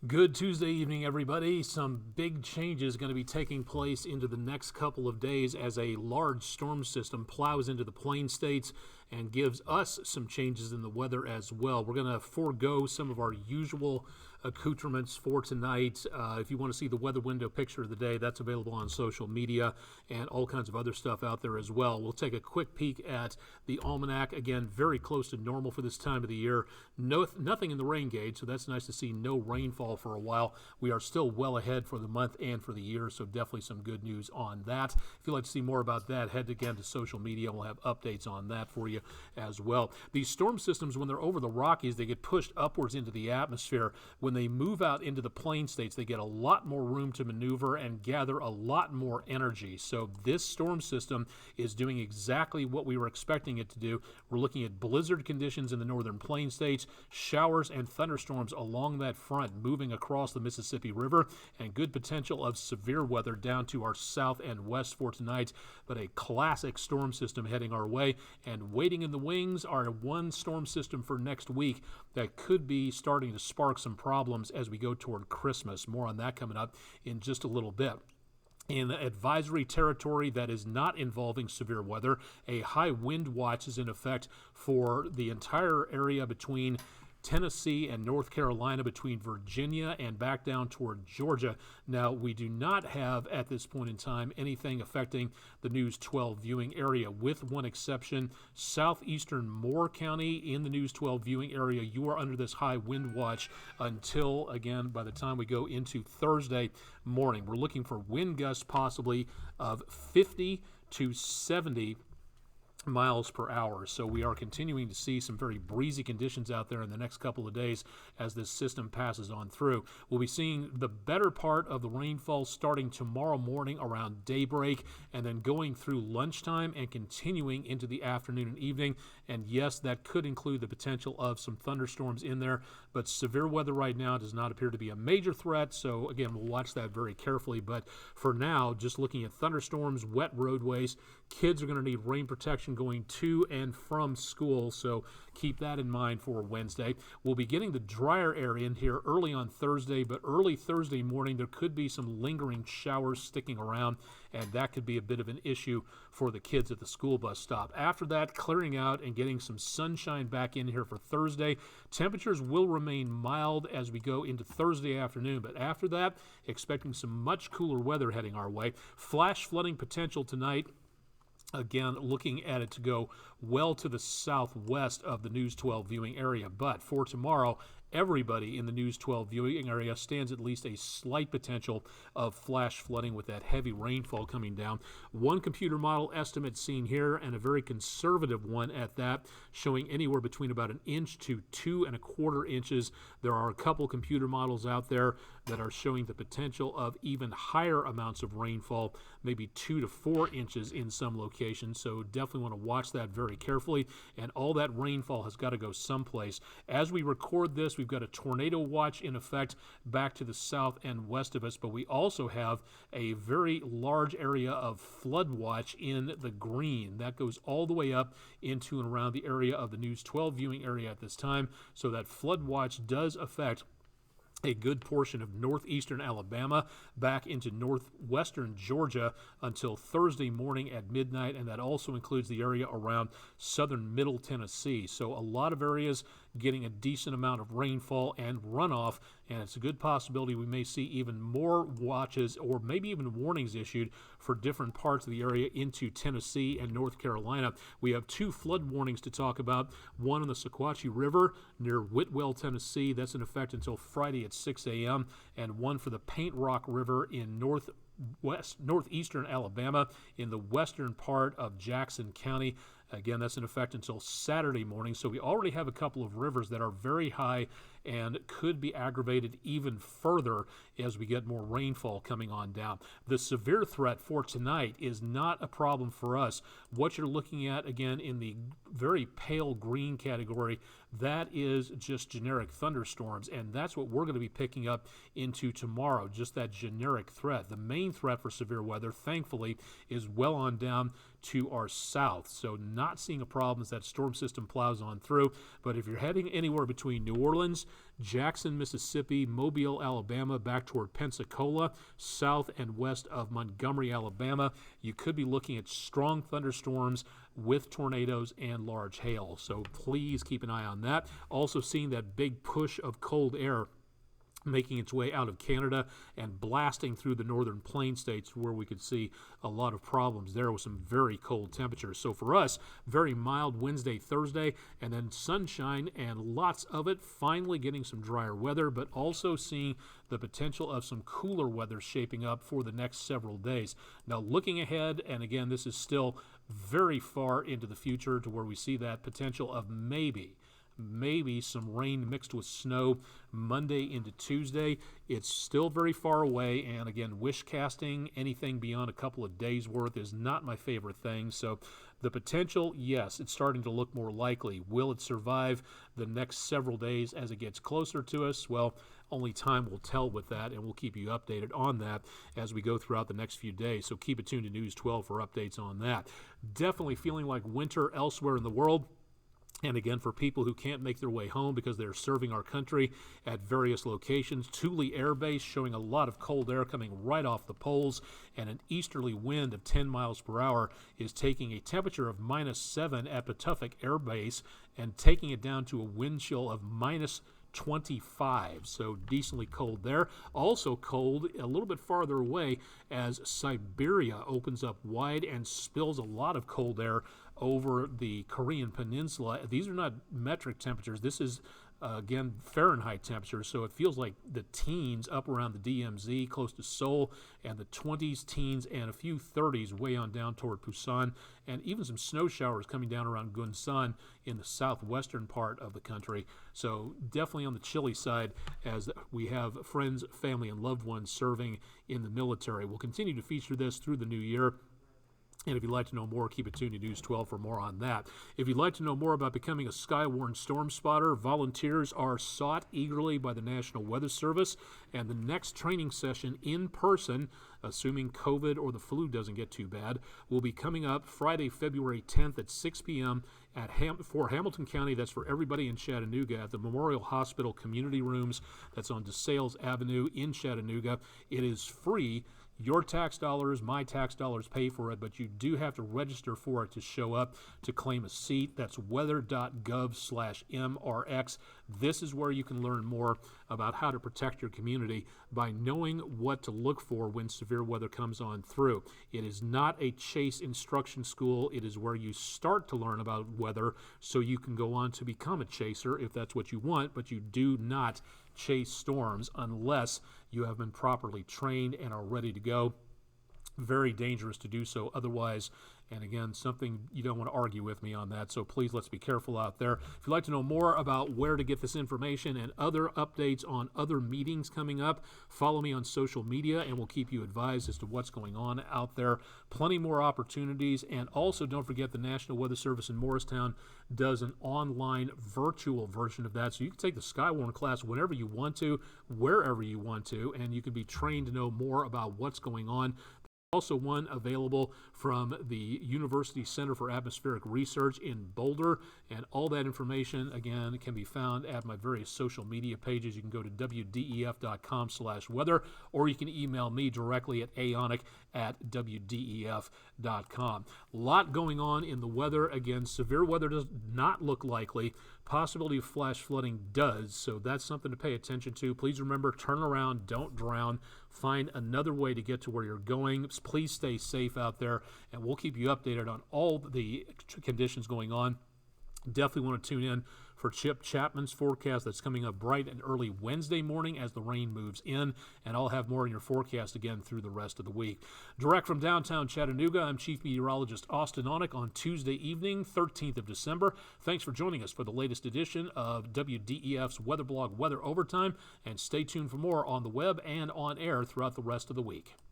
Good Tuesday evening, everybody. Some big changes going to be taking place into the next couple of days as a large storm system plows into the plain states and gives us some changes in the weather as well. We're going to forego some of our usual accoutrements for tonight. If you want to see the weather window picture of the day, that's available on social media and all kinds of other stuff out there as well. We'll take a quick peek at the almanac. Again, very close to normal for this time of the year. Nothing in the rain gauge, so that's nice to see. No rainfall for a while. We are still well ahead for the month and for the year, so definitely some good news on that. If you'd like to see more about that, head again to social media. We'll have updates on that for you as well. These storm systems, when they're over the Rockies, they get pushed upwards into the atmosphere. When they move out into the plain states, they get a lot more room to maneuver and gather a lot more energy. So this storm system is doing exactly what we were expecting it to do. We're looking at blizzard conditions in the northern plain states, showers and thunderstorms along that front moving across the Mississippi River, and good potential of severe weather down to our south and west for tonight. But a classic storm system heading our way, and waiting in the wings are one storm system for next week that could be starting to spark some problems as we go toward Christmas. More on that coming up in just a little bit. In advisory territory that is not involving severe weather, a high wind watch is in effect for the entire area between Tennessee and North Carolina, between Virginia and back down toward Georgia. Now, we do not have at this point in time anything affecting the News 12 viewing area, with one exception. Southeastern Moore County in the News 12 viewing area, you are under this high wind watch until, again, by the time we go into Thursday morning. We're looking for wind gusts possibly of 50 to 70 miles per hour. So we are continuing to see some very breezy conditions out there in the next couple of days as this system passes on through. We'll be seeing the better part of the rainfall starting tomorrow morning around daybreak, and then going through lunchtime and continuing into the afternoon and evening. And yes, that could include the potential of some thunderstorms in there, but severe weather right now does not appear to be a major threat. So again, we'll watch that very carefully. But for now, just looking at thunderstorms, wet roadways, kids are going to need rain protection going to and from school, so keep that in mind for Wednesday. We'll be getting the drier area in here early on Thursday, but early Thursday morning there could be some lingering showers sticking around, and that could be a bit of an issue for the kids at the school bus stop. After that, clearing out and getting some sunshine back in here for Thursday. Temperatures will remain mild as we go into Thursday afternoon, but after that, expecting some much cooler weather heading our way. Flash flooding potential tonight. Again, looking at it to go well to the southwest of the News 12 viewing area. But for tomorrow, everybody in the News 12 viewing area stands at least a slight potential of flash flooding with that heavy rainfall coming down. One computer model estimate seen here, and a very conservative one at that, showing anywhere between about 1 inch to 2¼ inches. There are a couple computer models out there that are showing the potential of even higher amounts of rainfall, maybe 2 to 4 inches in some locations. So definitely want to watch that very carefully, and all that rainfall has got to go someplace. As we record this, we've got a tornado watch in effect back to the south and west of us, but we also have a very large area of flood watch in the green. That goes all the way up into and around the area of the News 12 viewing area at this time. So that flood watch does affect a good portion of northeastern Alabama back into northwestern Georgia until Thursday morning at midnight, and that also includes the area around southern middle Tennessee. So a lot of areas getting a decent amount of rainfall and runoff, and it's a good possibility we may see even more watches or maybe even warnings issued for different parts of the area into Tennessee and North Carolina. We have 2 flood warnings to talk about, one on the Sequatchie River near Whitwell, Tennessee. That's in effect until Friday at 6 a.m., and one for the Paint Rock River in northeastern Alabama in the western part of Jackson County. Again, that's in effect until Saturday morning. So we already have a couple of rivers that are very high and could be aggravated even further as we get more rainfall coming on down. The severe threat for tonight is not a problem for us. What you're looking at, again, in the very pale green category, that is just generic thunderstorms, and that's what we're going to be picking up into tomorrow, just that generic threat. The main threat for severe weather, thankfully, is well on down to our south, so not seeing a problem as that storm system plows on through. But if you're heading anywhere between New Orleans Jackson, Mississippi, Mobile, Alabama, back toward Pensacola, south and west of Montgomery, Alabama. You could be looking at strong thunderstorms with tornadoes and large hail. So please keep an eye on that. Also seeing that big push of cold air making its way out of Canada and blasting through the northern plain states, where we could see a lot of problems there with some very cold temperatures. So for us, very mild Wednesday, Thursday, and then sunshine and lots of it, finally getting some drier weather, but also seeing the potential of some cooler weather shaping up for the next several days. Now looking ahead, and again, this is still very far into the future to where we see that potential of maybe some rain mixed with snow Monday into Tuesday. It's still very far away, and again, wish casting anything beyond a couple of days worth is not my favorite thing. So the potential, yes, it's starting to look more likely. Will it survive the next several days as it gets closer to us? Well, only time will tell with that, and we'll keep you updated on that as we go throughout the next few days. So keep it tuned to News 12 for updates on that. Definitely feeling like winter elsewhere in the world. And again, for people who can't make their way home because they're serving our country at various locations, Thule Air Base showing a lot of cold air coming right off the poles, and an easterly wind of 10 miles per hour is taking a temperature of -7 at Patuxent Air Base and taking it down to a wind chill of -25, so decently cold there. Also cold a little bit farther away as Siberia opens up wide and spills a lot of cold air over the Korean Peninsula. These are not metric temperatures. This is, again, Fahrenheit temperatures, so it feels like the teens up around the DMZ, close to Seoul, and the 20s, teens, and a few 30s way on down toward Busan, and even some snow showers coming down around Gunsan in the southwestern part of the country. So definitely on the chilly side as we have friends, family, and loved ones serving in the military. We'll continue to feature this through the new year. And if you'd like to know more, keep it tuned to News 12 for more on that. If you'd like to know more about becoming a Skywarn storm spotter, volunteers are sought eagerly by the National Weather Service. And the next training session in person, assuming COVID or the flu doesn't get too bad, will be coming up Friday, February 10th at 6 p.m. for Hamilton County. That's for everybody in Chattanooga at the Memorial Hospital Community Rooms. That's on DeSales Avenue in Chattanooga. It is free. Your tax dollars, my tax dollars pay for it, but you do have to register for it to show up to claim a seat. That's weather.gov/MRX. This is where you can learn more about how to protect your community by knowing what to look for when severe weather comes on through. It is not a chase instruction school. It is where you start to learn about weather so you can go on to become a chaser if that's what you want, but you do not chase storms unless you have been properly trained and are ready to go. Very dangerous to do so otherwise. And again, something you don't want to argue with me on that, so please let's be careful out there. If you'd like to know more about where to get this information and other updates on other meetings coming up, follow me on social media and we'll keep you advised as to what's going on out there. Plenty more opportunities, and also don't forget the National Weather Service in Morristown does an online virtual version of that, so you can take the Skywarn class whenever you want to, wherever you want to, and you can be trained to know more about what's going on. Also one available from the University Center for Atmospheric Research in Boulder, and all that information again can be found at my various social media pages. You can go to wdef.com/weather, or you can email me directly at aonek@wdef.com. A lot going on in the weather. Again, severe weather does not look likely. Possibility of flash flooding does, so that's something to pay attention to. Please remember, turn around, don't drown. Find another way to get to where you're going. Please stay safe out there, and we'll keep you updated on all the conditions going on. Definitely want to tune in for Chip Chapman's forecast that's coming up bright and early Wednesday morning as the rain moves in, and I'll have more in your forecast again through the rest of the week. Direct from downtown Chattanooga, I'm Chief Meteorologist Austen Onek on Tuesday evening, 13th of December. Thanks for joining us for the latest edition of WDEF's Weatherblog Weather Overtime, and stay tuned for more on the web and on air throughout the rest of the week.